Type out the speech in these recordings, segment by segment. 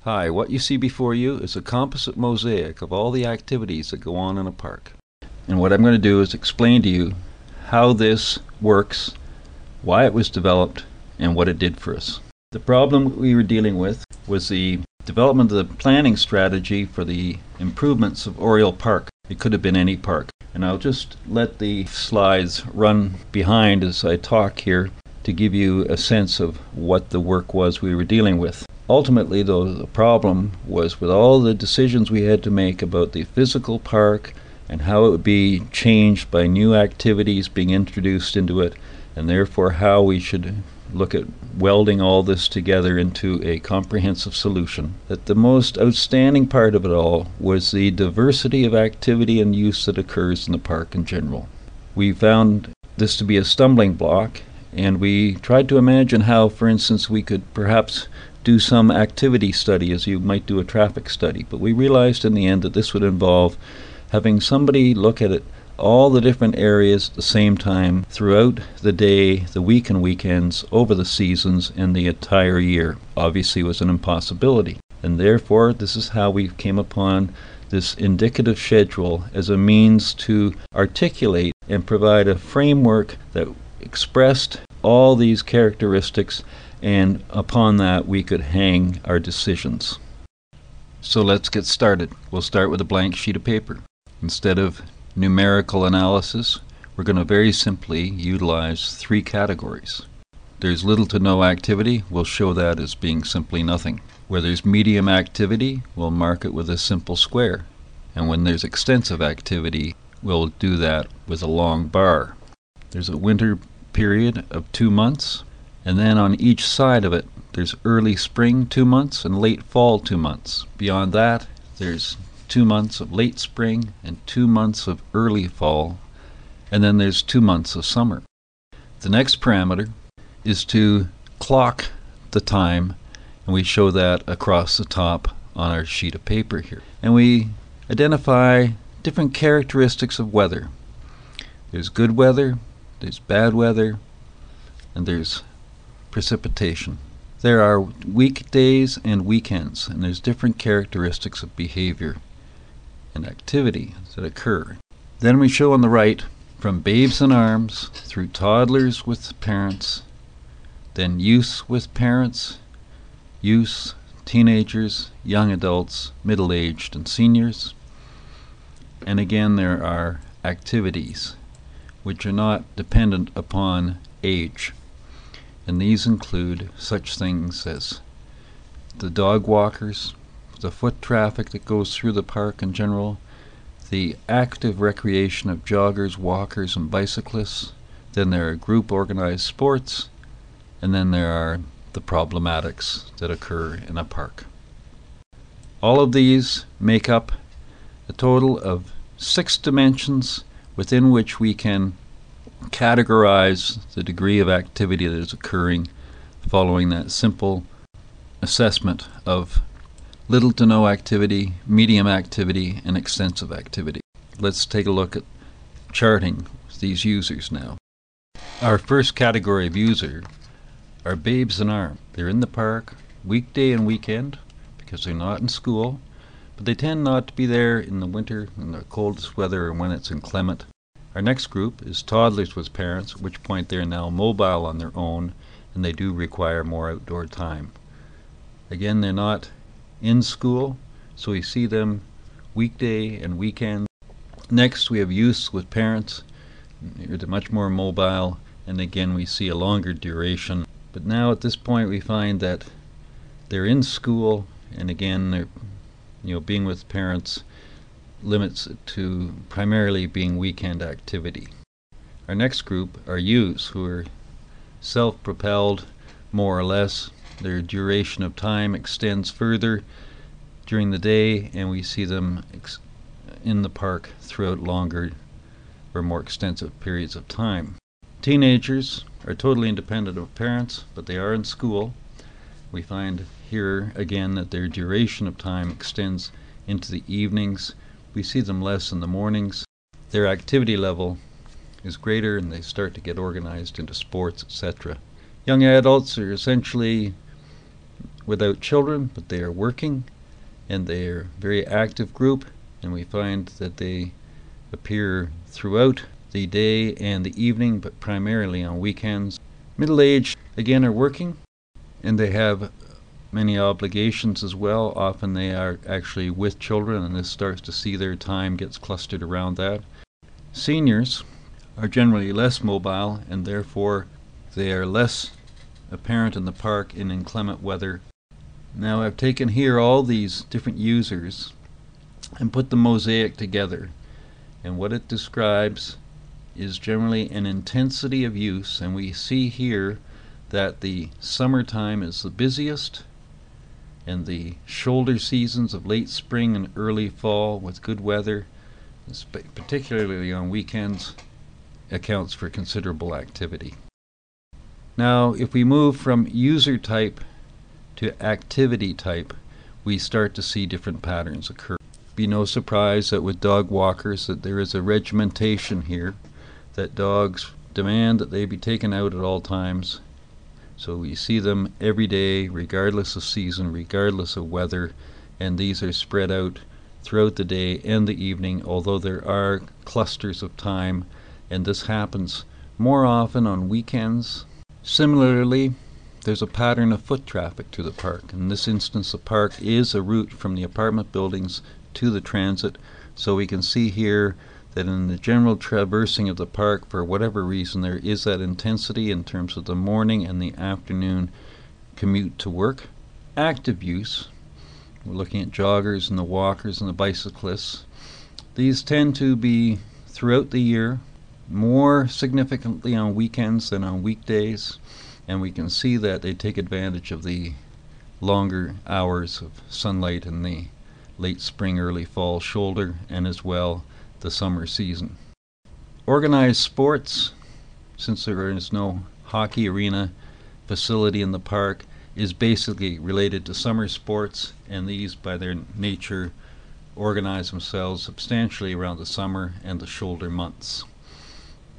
Hi, what you see before you is a composite mosaic of all the activities that go on in a park. And what I'm going to do is explain to you how this works, why it was developed, and what it did for us. The problem we were dealing with was the development of the planning strategy for the improvements of Oriole Park. It could have been any park. And I'll just let the slides run behind as I talk here to give you a sense of what the work was we were dealing with. Ultimately, though, the problem was with all the decisions we had to make about the physical park and how it would be changed by new activities being introduced into it, and therefore how we should look at welding all this together into a comprehensive solution, that the most outstanding part of it all was the diversity of activity and use that occurs in the park in general. We found this to be a stumbling block, and we tried to imagine how, for instance, we could perhaps do some activity study as you might do a traffic study. But we realized in the end that this would involve having somebody look at it, all the different areas at the same time throughout the day, the week and weekends, over the seasons, and the entire year. Obviously was an impossibility. And therefore, this is how we came upon this indicative schedule as a means to articulate and provide a framework that expressed all these characteristics, and upon that we could hang our decisions. So let's get started. We'll start with a blank sheet of paper. Instead of numerical analysis, we're going to very simply utilize three categories. There's little to no activity, we'll show that as being simply nothing. Where there's medium activity, we'll mark it with a simple square. And when there's extensive activity, we'll do that with a long bar. There's a winter period of 2 months, and then on each side of it there's early spring 2 months and late fall 2 months. Beyond that there's 2 months of late spring and 2 months of early fall, and then there's 2 months of summer. The next parameter is to clock the time, and we show that across the top on our sheet of paper here. And we identify different characteristics of weather. There's good weather, there's bad weather, and there's precipitation. There are weekdays and weekends, and there's different characteristics of behavior and activity that occur. Then we show on the right from babes in arms through toddlers with parents, then youths with parents, youths, teenagers, young adults, middle-aged, and seniors. And again, there are activities which are not dependent upon age. And these include such things as the dog walkers, the foot traffic that goes through the park in general, the active recreation of joggers, walkers, and bicyclists. Then there are group organized sports, and then there are the problematics that occur in a park. All of these make up a total of 6 dimensions within which we can categorize the degree of activity that is occurring following that simple assessment of little to no activity, medium activity, and extensive activity. Let's take a look at charting these users now. Our first category of user are babes in arms. They're in the park weekday and weekend because they're not in school, but they tend not to be there in the winter, in the coldest weather, or when it's inclement. Our next group is toddlers with parents, at which point they're now mobile on their own, and they do require more outdoor time. Again, they're not in school, so we see them weekday and weekend. Next, we have youths with parents. They're much more mobile, and again we see a longer duration. But now at this point we find that they're in school, and again they're being with parents limits it to primarily being weekend activity. Our next group are youths who are self-propelled more or less. Their duration of time extends further during the day, and we see them in the park throughout longer or more extensive periods of time. Teenagers are totally independent of parents, but they are in school. We find here again that their duration of time extends into the evenings. We see them less in the mornings. Their activity level is greater, and they start to get organized into sports, etc. Young adults are essentially without children, but they are working, and they are a very active group, and we find that they appear throughout the day and the evening, but primarily on weekends. Middle-aged, again, are working, and they have many obligations as well. Often they are actually with children, and this starts to see their time gets clustered around that. Seniors are generally less mobile, and therefore they are less apparent in the park in inclement weather. Now I've taken here all these different users and put the mosaic together, and what it describes is generally an intensity of use, and we see here that the summertime is the busiest, and the shoulder seasons of late spring and early fall with good weather, particularly on weekends, accounts for considerable activity. Now if we move from user type to activity type, we start to see different patterns occur. Be no surprise that with dog walkers that there is a regimentation here, that dogs demand that they be taken out at all times. So we see them every day, regardless of season, regardless of weather, and these are spread out throughout the day and the evening, although there are clusters of time, and this happens more often on weekends. Similarly, there's a pattern of foot traffic to the park. In this instance, the park is a route from the apartment buildings to the transit, so we can see here that in the general traversing of the park, for whatever reason, there is that intensity in terms of the morning and the afternoon commute to work. Active use, we're looking at joggers and the walkers and the bicyclists. These tend to be throughout the year, more significantly on weekends than on weekdays, and we can see that they take advantage of the longer hours of sunlight in the late spring, early fall shoulder, and as well the summer season. Organized sports, since there is no hockey arena facility in the park, is basically related to summer sports, and these by their nature organize themselves substantially around the summer and the shoulder months,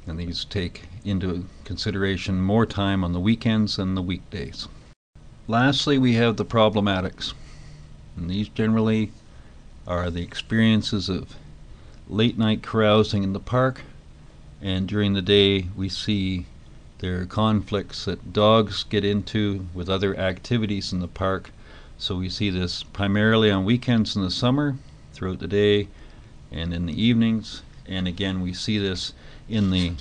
and these take into consideration more time on the weekends than the weekdays. Lastly, we have the problematics, and these generally are the experiences of late night carousing in the park, and during the day we see there are conflicts that dogs get into with other activities in the park. So we see this primarily on weekends in the summer, throughout the day and in the evenings, and again we see this in the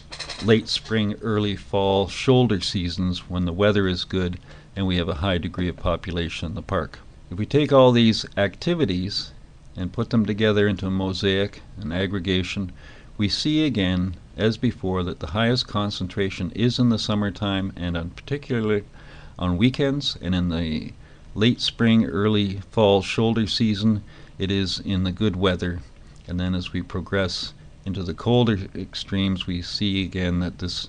late spring, early fall shoulder seasons when the weather is good and we have a high degree of population in the park. If we take all these activities and put them together into a mosaic, an aggregation, we see again, as before, that the highest concentration is in the summertime, and particularly on weekends, and in the late spring, early fall shoulder season, it is in the good weather. And then as we progress into the colder extremes, we see again that this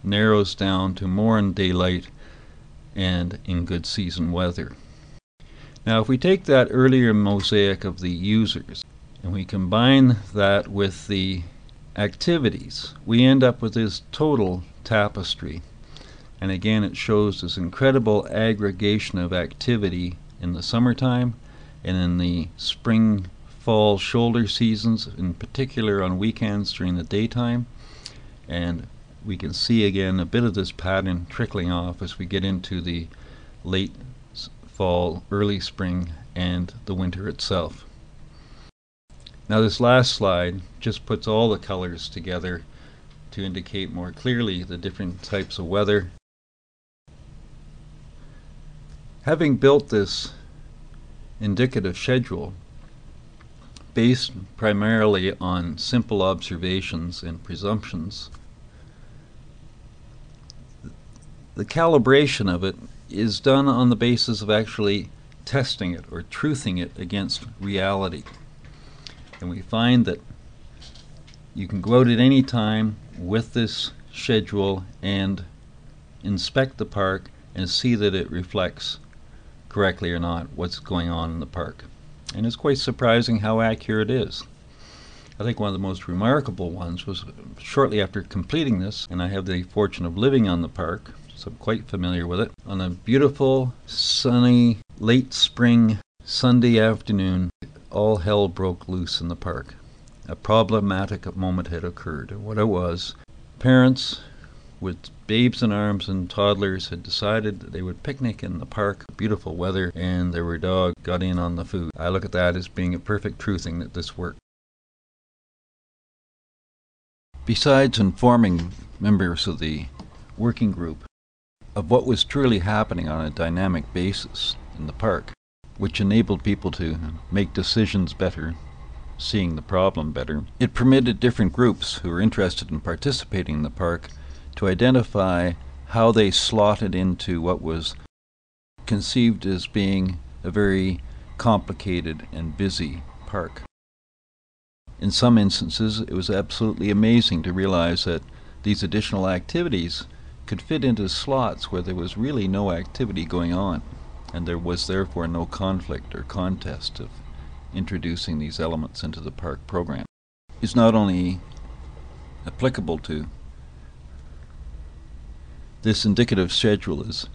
narrows down to more in daylight and in good season weather. Now if we take that earlier mosaic of the users and we combine that with the activities, we end up with this total tapestry. And again it shows this incredible aggregation of activity in the summertime and in the spring, fall, shoulder seasons, in particular on weekends during the daytime. And we can see again a bit of this pattern trickling off as we get into the late fall, early spring, and the winter itself. Now this last slide just puts all the colors together to indicate more clearly the different types of weather. Having built this indicative schedule based primarily on simple observations and presumptions, the calibration of it is done on the basis of actually testing it or truthing it against reality. And we find that you can go out at any time with this schedule and inspect the park and see that it reflects correctly or not what's going on in the park. And it's quite surprising how accurate it is. I think one of the most remarkable ones was shortly after completing this, and I have the fortune of living on the park, so I'm quite familiar with it. On a beautiful, sunny, Late spring, Sunday afternoon, all hell broke loose in the park. A problematic moment had occurred. What it was, parents with babes in arms and toddlers had decided that they would picnic in the park. Beautiful weather, and their dog got in on the food. I look at that as being a perfect truthing that this worked. Besides informing members of the working group of what was truly happening on a dynamic basis in the park, which enabled people to make decisions better, seeing the problem better, it permitted different groups who were interested in participating in the park to identify how they slotted into what was conceived as being a very complicated and busy park. In some instances, it was absolutely amazing to realize that these additional activities could fit into slots where there was really no activity going on, and there was therefore no conflict or contest of introducing these elements into the park program. It's not only applicable to this indicative schedule is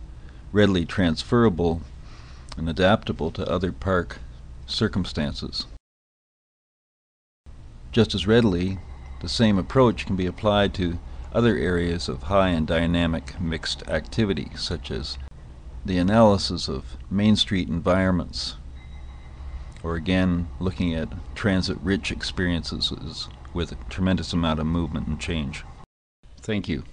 readily transferable and adaptable to other park circumstances. Just as readily, the same approach can be applied to other areas of high and dynamic mixed activity, such as the analysis of Main Street environments, or again, looking at transit-rich experiences with a tremendous amount of movement and change. Thank you.